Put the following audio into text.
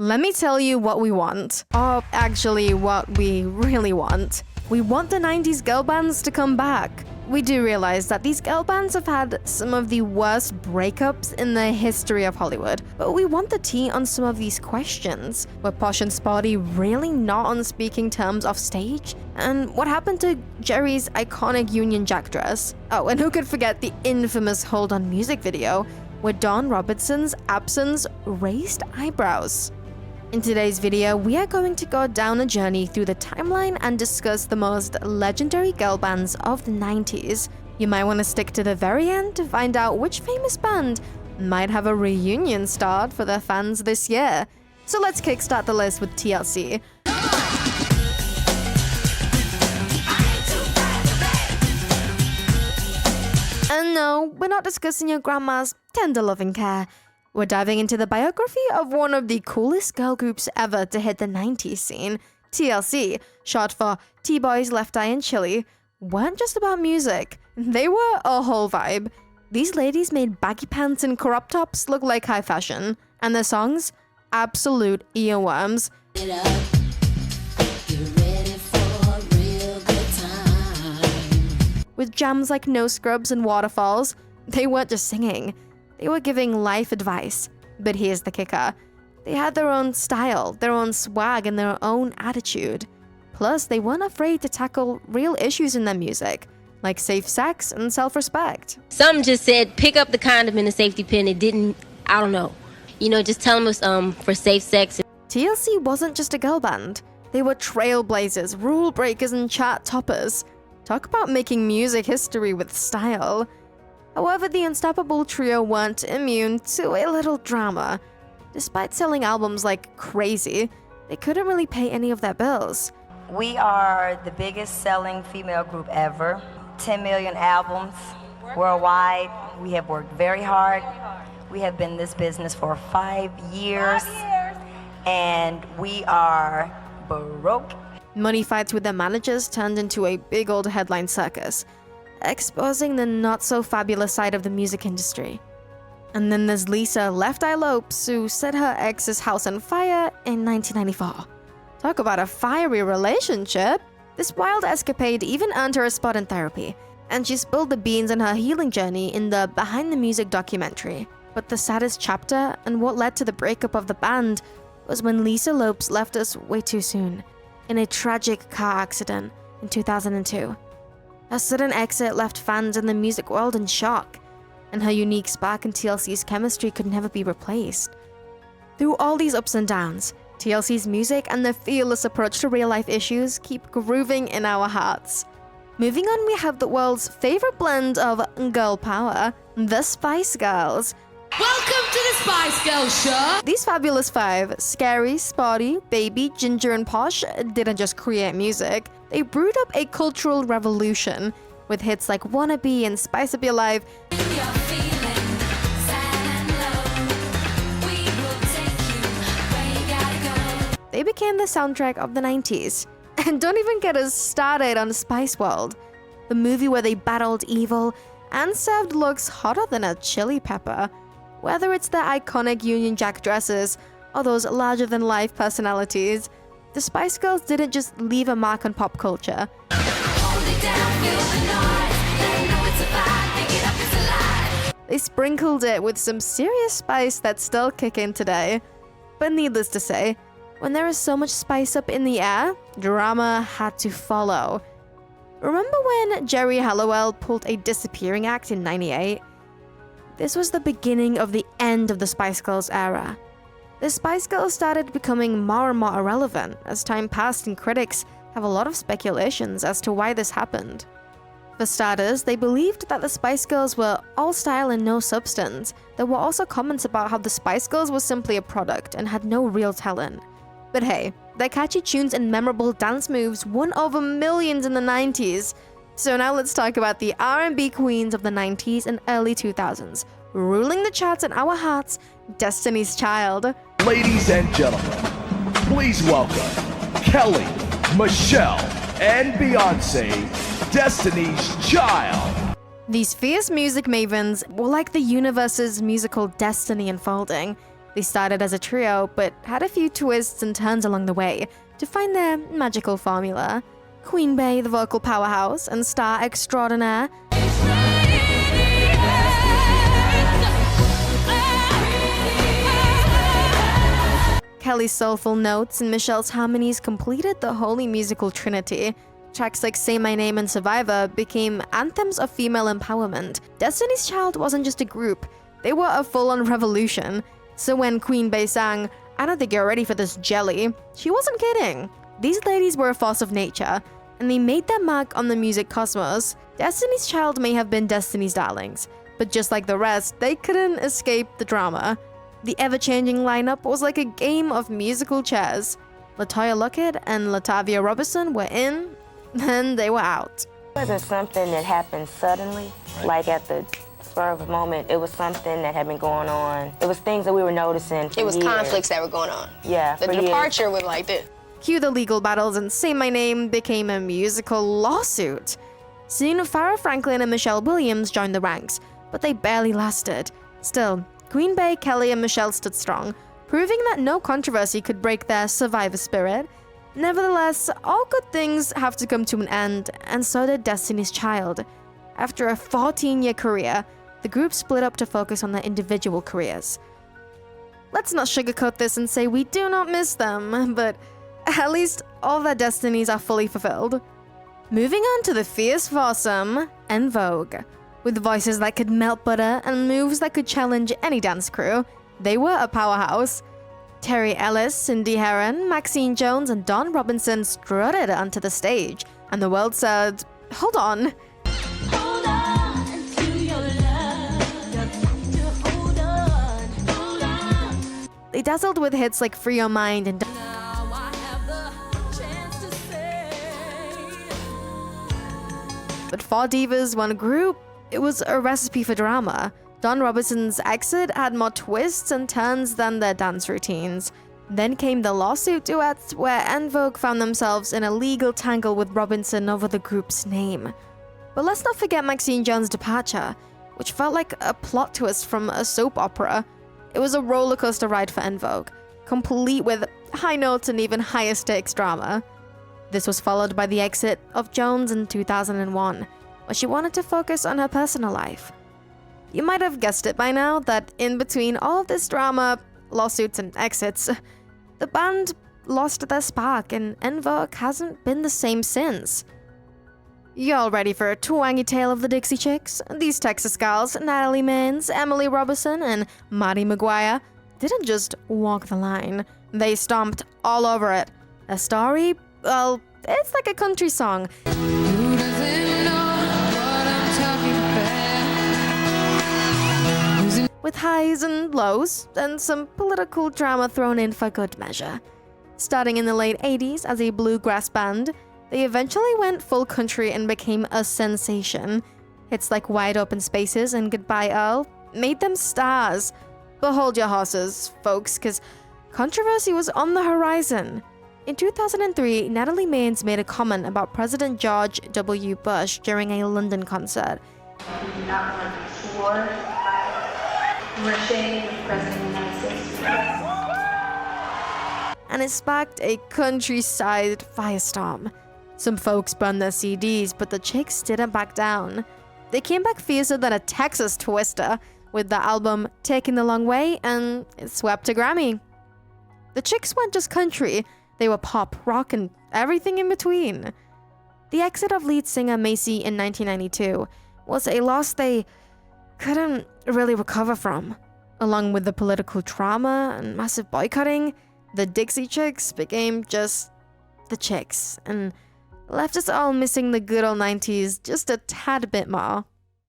Let me tell you what we want. Or actually, what we really want. We want the 90s girl bands to come back. We do realize that these girl bands have had some of the worst breakups in the history of Hollywood, but we want the tea on some of these questions. Were Posh and Spotty really not on speaking terms off stage? And what happened to Jerry's iconic Union Jack dress? Oh, and who could forget the infamous Hold On music video, where Dawn Robertson's absence raised eyebrows? In today's video, we are going to go down a journey through the timeline and discuss the most legendary girl bands of the 90s. You might want to stick to the very end to find out which famous band might have a reunion start for their fans this year. So let's kickstart the list with TLC. And no, we're not discussing your grandma's tender loving care. We're diving into the biography of one of the coolest girl groups ever to hit the 90s scene. TLC, short for T-Boys, Left Eye and Chili, weren't just about music. They were a whole vibe. These ladies made baggy pants and crop tops look like high fashion, and their songs, absolute earworms. With jams like No Scrubs and Waterfalls, they weren't just singing. They were giving life advice. But here's the kicker. They had their own style, their own swag, and their own attitude. Plus, they weren't afraid to tackle real issues in their music, like safe sex and self-respect. Some just said, pick up the condom in the safety pin. It didn't, I don't know. Just tell them it was for safe sex. TLC wasn't just a girl band. They were trailblazers, rule breakers, and chart toppers. Talk about making music history with style. However, the unstoppable trio weren't immune to a little drama. Despite selling albums like crazy, they couldn't really pay any of their bills. We are the biggest selling female group ever. 10 million albums worldwide. We have worked very hard. We have been in this business for 5 years. And we are broke. Money fights with their managers turned into a big old headline circus, exposing the not-so-fabulous side of the music industry. And then there's Lisa Left Eye Lopes, who set her ex's house on fire in 1994. Talk about a fiery relationship! This wild escapade even earned her a spot in therapy, and she spilled the beans on her healing journey in the Behind the Music documentary. But the saddest chapter, and what led to the breakup of the band, was when Lisa Lopes left us way too soon, in a tragic car accident in 2002. Her sudden exit left fans in the music world in shock, and her unique spark in TLC's chemistry could never be replaced. Through all these ups and downs, TLC's music and their fearless approach to real-life issues keep grooving in our hearts. Moving on, we have the world's favorite blend of girl power, the Spice Girls. Welcome to the Spice Girls show! These fabulous five, Scary, Spotty, Baby, Ginger, and Posh, didn't just create music. They brewed up a cultural revolution with hits like Wannabe and Spice Up Your Life. They became the soundtrack of the 90s. And don't even get us started on Spice World, the movie where they battled evil and served looks hotter than a chili pepper. Whether it's their iconic Union Jack dresses or those larger-than-life personalities, the Spice Girls didn't just leave a mark on pop culture. They sprinkled it with some serious spice that still kick in today. But needless to say, when there is so much spice up in the air, drama had to follow. Remember when Jerry Halliwell pulled a disappearing act in '98? This was the beginning of the end of the Spice Girls era. The Spice Girls started becoming more and more irrelevant as time passed, and critics have a lot of speculations as to why this happened. For starters, they believed that the Spice Girls were all style and no substance. There were also comments about how the Spice Girls were simply a product and had no real talent. But hey, their catchy tunes and memorable dance moves won over millions in the 90s. So now let's talk about the R&B queens of the 90s and early 2000s. Ruling the charts in our hearts, Destiny's Child. Ladies and gentlemen, please welcome Kelly, Michelle, and Beyonce, Destiny's Child. These fierce music mavens were like the universe's musical destiny unfolding. They started as a trio, but had a few twists and turns along the way to find their magical formula. Queen Bey, the vocal powerhouse and star extraordinaire, Kelly's soulful notes and Michelle's harmonies completed the holy musical trinity. Tracks like Say My Name and Survivor became anthems of female empowerment. Destiny's Child wasn't just a group, they were a full-on revolution. So when Queen Bey sang, "I don't think you're ready for this jelly," she wasn't kidding. These ladies were a force of nature, and they made their mark on the music cosmos. Destiny's Child may have been Destiny's darlings, but just like the rest, they couldn't escape the drama. The ever-changing lineup was like a game of musical chess. LaToya Luckett and Latavia Robertson were in, then they were out. It wasn't something that happened suddenly, like at the spur of a moment. It was something that had been going on. It was things that we were noticing for It was years. conflicts that were going on. Yeah, The for years. departure was like this. Cue the legal battles and Say My Name became a musical lawsuit. Soon, Farrah Franklin and Michelle Williams joined the ranks, but they barely lasted. Still, Queen Bey, Kelly, and Michelle stood strong, proving that no controversy could break their survivor spirit. Nevertheless, all good things have to come to an end, and so did Destiny's Child. After a 14-year career, the group split up to focus on their individual careers. Let's not sugarcoat this and say we do not miss them, but at least all their destinies are fully fulfilled. Moving on to the fierce foursome, En Vogue. With voices that could melt butter and moves that could challenge any dance crew, they were a powerhouse. Terry Ellis, Cindy Herron, Maxine Jones, and Dawn Robinson strutted onto the stage, and the world said, "Hold on." Hold on to your love. Hold on. They dazzled with hits like Free Your Mind and Now I have the chance to say. But four divas, one group, it was a recipe for drama. Dawn Robinson's exit had more twists and turns than their dance routines. Then came the lawsuit duets, where En Vogue found themselves in a legal tangle with Robinson over the group's name. But let's not forget Maxine Jones' departure, which felt like a plot twist from a soap opera. It was a roller coaster ride for En Vogue, complete with high notes and even higher stakes drama. This was followed by the exit of Jones in 2001, where she wanted to focus on her personal life. You might have guessed it by now that in between all of this drama, lawsuits, and exits, the band lost their spark and En Vogue hasn't been the same since. Y'all ready for a twangy tale of the Dixie Chicks? These Texas gals, Natalie Maines, Emily Robertson, and Maddie McGuire, didn't just walk the line. They stomped all over it. A story? Well, it's like a country song. Who doesn't know what I'm talking about? With highs and lows, and some political drama thrown in for good measure. Starting in the late 80s as a bluegrass band, they eventually went full country and became a sensation. Hits like Wide Open Spaces and Goodbye Earl made them stars. But hold your horses, folks, because controversy was on the horizon. In 2003, Natalie Maines made a comment about President George W. Bush during a London concert. We do not want war. We're ashamed of the President of the United States. And it sparked a countryside firestorm. Some folks burned their CDs, but the Chicks didn't back down. They came back fiercer than a Texas twister, with the album Taking the Long Way, and it swept a Grammy. The Chicks weren't just country, they were pop, rock, and everything in between. The exit of lead singer Macy in 1992 was a loss they couldn't really recover from. Along with the political trauma and massive boycotting, the Dixie Chicks became just the Chicks and left us all missing the good old 90s just a tad bit more.